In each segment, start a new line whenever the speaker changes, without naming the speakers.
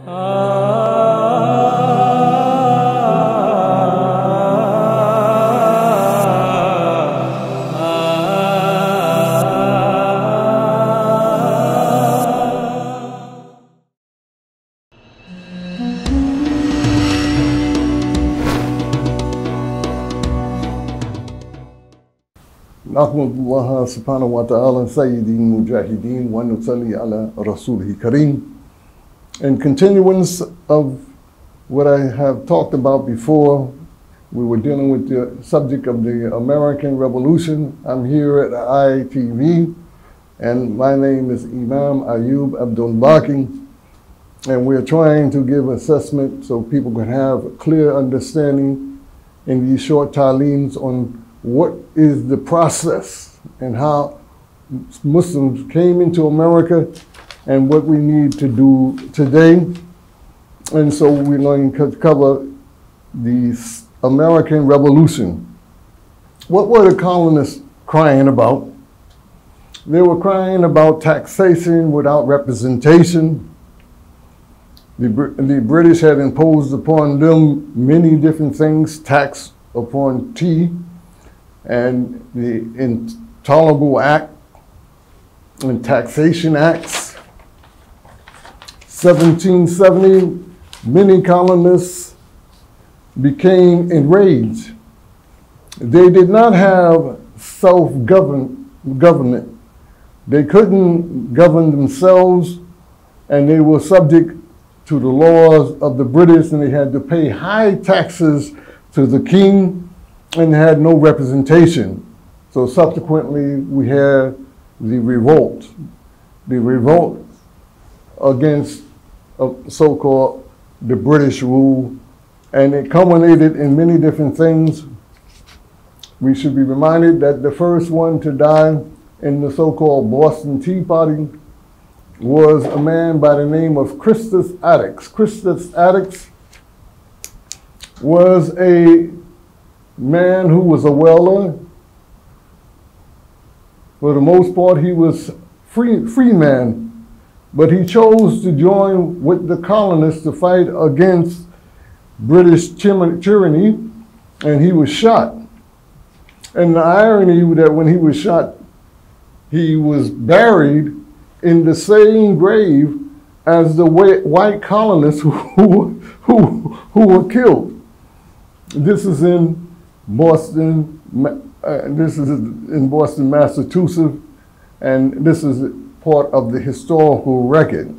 Nahmadullah subhanahu wa ta'ala Sayyidin Mujahideen wa nusalli ala Rasulih Kareem. In continuance of what I have talked about before, we were dealing with the subject of the American Revolution. I'm here at ITV, and my name is Imam Abdul Baqi, and we're trying to give assessment so people can have a clear understanding in these short ta'leems on what is the process and how Muslims came into America and what we need to do today. And so we're going to cover the American Revolution. What were the colonists crying about? They were crying about taxation without representation. The British had imposed upon them many different things, tax upon tea, and the Intolerable Act and Taxation Acts. 1770, many colonists became enraged. They did not have self-government. They couldn't govern themselves, and they were subject to the laws of the British, and they had to pay high taxes to the king and had no representation. So subsequently, we had the revolt against so-called the British rule, and it culminated in many different things. We should be reminded that the first one to die in the so-called Boston Tea Party was a man by the name of Christus Attucks. Christus Attucks was a man who was a weller. For the most part, he was free man, but he chose to join with the colonists to fight against British tyranny, and he was shot. And the irony that when he was shot, he was buried in the same grave as the white colonists who were killed. This is in Boston, Massachusetts, and this is part of the historical record.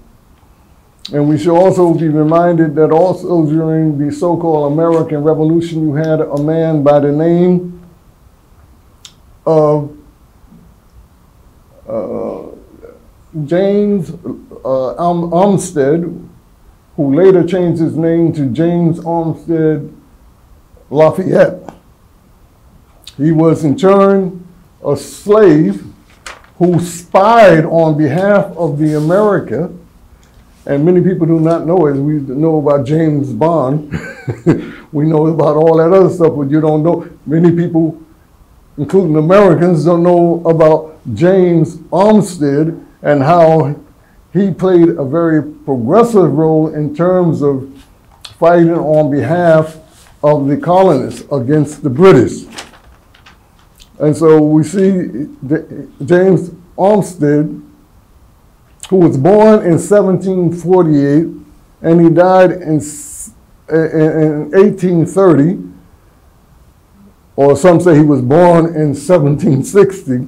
And we should also be reminded that also during the so-called American Revolution, you had a man by the name of James Olmsted, who later changed his name to James Olmsted Lafayette. He was in turn a slave who spied on behalf of the America, and many people do not know it. We know about James Bond. We know about all that other stuff, but you don't know. Many people, including Americans, don't know about James Olmsted and how he played a very progressive role in terms of fighting on behalf of the colonists against the British. And so we see James Olmsted, who was born in 1748, and he died in 1830, or some say he was born in 1760.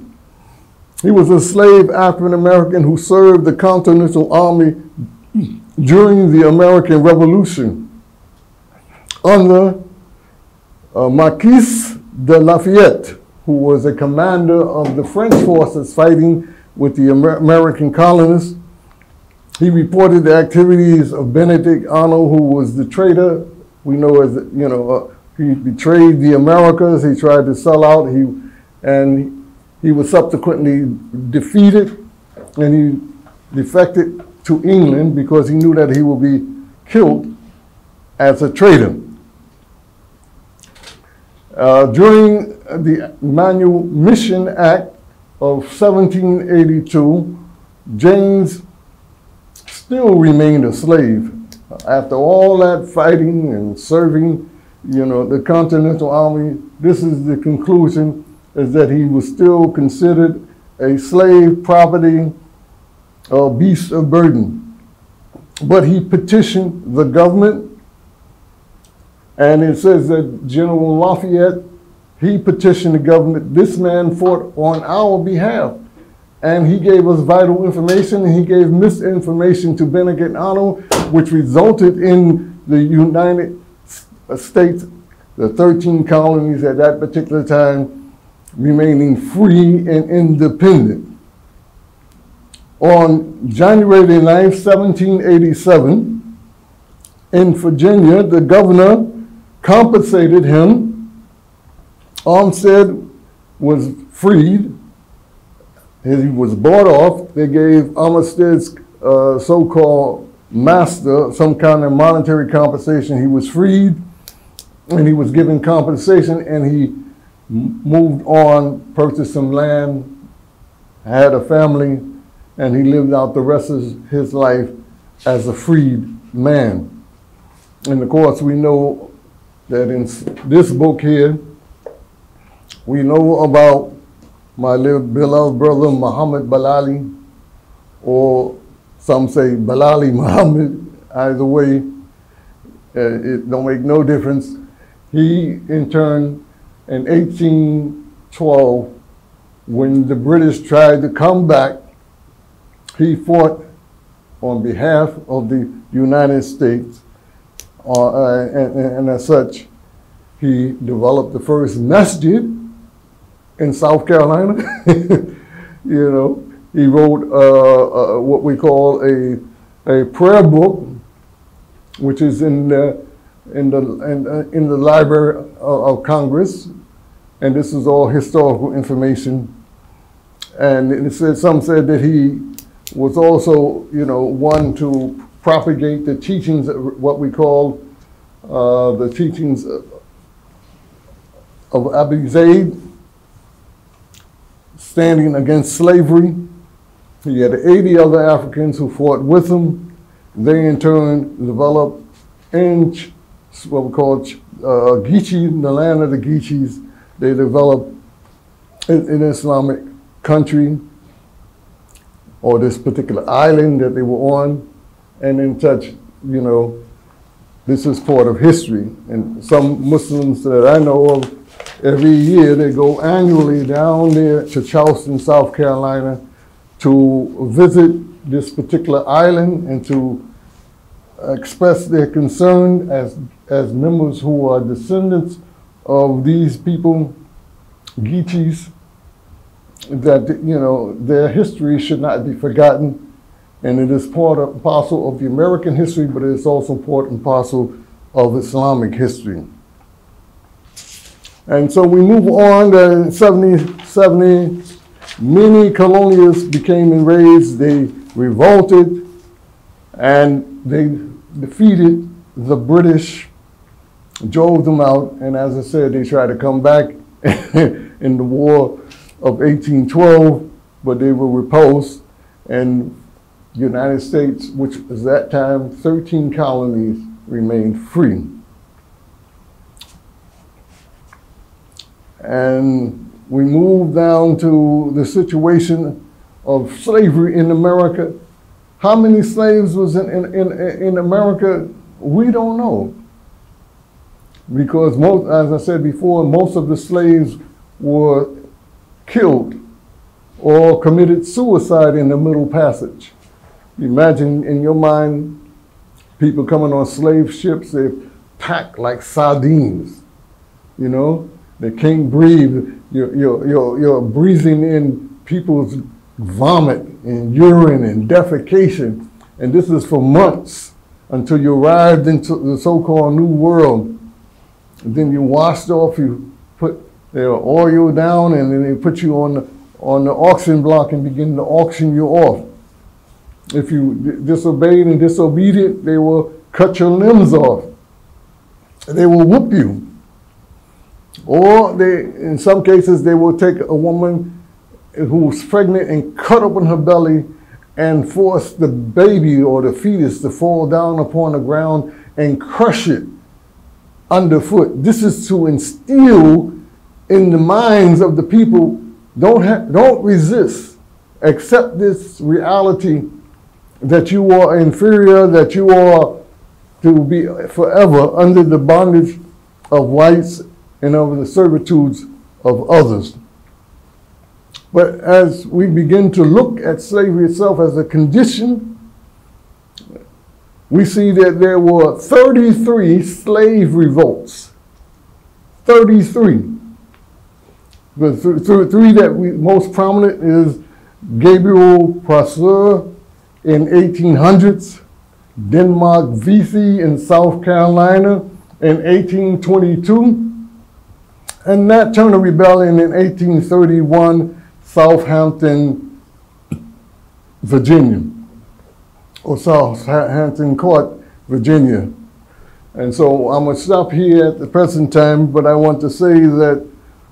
He was a slave African-American who served the Continental Army during the American Revolution under Marquis de Lafayette, who was a commander of the French forces fighting with the American colonists. He reported the activities of Benedict Arnold, who was the traitor. We know as, he betrayed the Americas. He tried to sell out. He was subsequently defeated, and he defected to England because he knew that he would be killed as a traitor. During the Manumission Act of 1782, James still remained a slave. After all that fighting and serving, the Continental Army, this is the conclusion, is that he was still considered a slave property or beast of burden. But he petitioned the government, and it says that General Lafayette, he petitioned the government. This man fought on our behalf, and he gave us vital information, and he gave misinformation to Benedict Arnold, which resulted in the United States, the 13 colonies at that particular time, remaining free and independent. On January 9th, 1787, in Virginia, the governor compensated him. Armstead was freed. He was bought off. They gave Armstead's so-called master some kind of monetary compensation. He was freed, and he was given compensation, and he moved on, purchased some land, had a family, and he lived out the rest of his life as a freed man. And of course, we know that in this book here, we know about my beloved brother Muhammad Balali, or some say Balali Muhammad. Either way, it don't make no difference. He, in turn, in 1812, when the British tried to come back, he fought on behalf of the United States, and as such, he developed the first masjid in South Carolina. He wrote what we call a prayer book, which is in the Library of Congress, and this is all historical information. And it said, some said that he was also, one to propagate the teachings, what we call the teachings of Abu Zayd, standing against slavery. He had 80 other Africans who fought with him. They in turn developed in what we call Geechee, the land of the Geechees. They developed an Islamic country, or this particular island that they were on, and in such, this is part of history. And some Muslims that I know of, every year they go annually down there to Charleston, South Carolina, to visit this particular island and to express their concern as members who are descendants of these people, Geechees, that their history should not be forgotten, and it is part and parcel of the American history, but it is also part and parcel of Islamic history. And so we move on to 1770, many colonialists became enraged, they revolted, and they defeated the British, drove them out, and as I said, they tried to come back in the War of 1812, but they were repulsed, and the United States, which was at that time 13 colonies, remained free. And we move down to the situation of slavery in America. How many slaves was in America? We don't know. Because most, as I said before, most of the slaves were killed or committed suicide in the Middle Passage. Imagine in your mind, people coming on slave ships, they're packed like sardines, They can't breathe. You're breathing in people's vomit and urine and defecation. And this is for months until you arrived into the so-called New World. And then you washed off, you put their oil down, and then they put you on the auction block and begin to auction you off. If you disobeyed and disobedient, they will cut your limbs off. They will whoop you. Or in some cases, they will take a woman who was pregnant and cut open her belly and force the baby or the fetus to fall down upon the ground and crush it underfoot. This is to instill in the minds of the people, don't resist, accept this reality that you are inferior, that you are to be forever under the bondage of whites and of the servitudes of others. But as we begin to look at slavery itself as a condition, we see that there were 33 slave revolts. 33. The three that we most prominent is Gabriel Prosser in 1800s, Denmark Vesey in South Carolina in 1822, and Nat Turner Rebellion in 1831, Southampton, Virginia, or Southampton Court, Virginia. And so I'm going to stop here at the present time, but I want to say that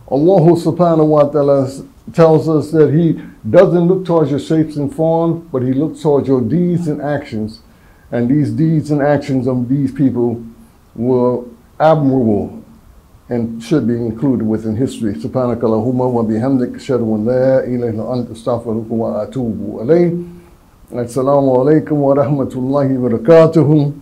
Allah subhanahu wa ta'ala tells us that He doesn't look towards your shapes and forms, but He looks towards your deeds and actions. And these deeds and actions of these people were admirable and should be included within history. Subhanakallahumma wa bihamdik ashhadu an la ilaha illa anta astaghfiruka wa atubu ilayk. Assalamu alaikum wa rahmatullahi wa barakatuh.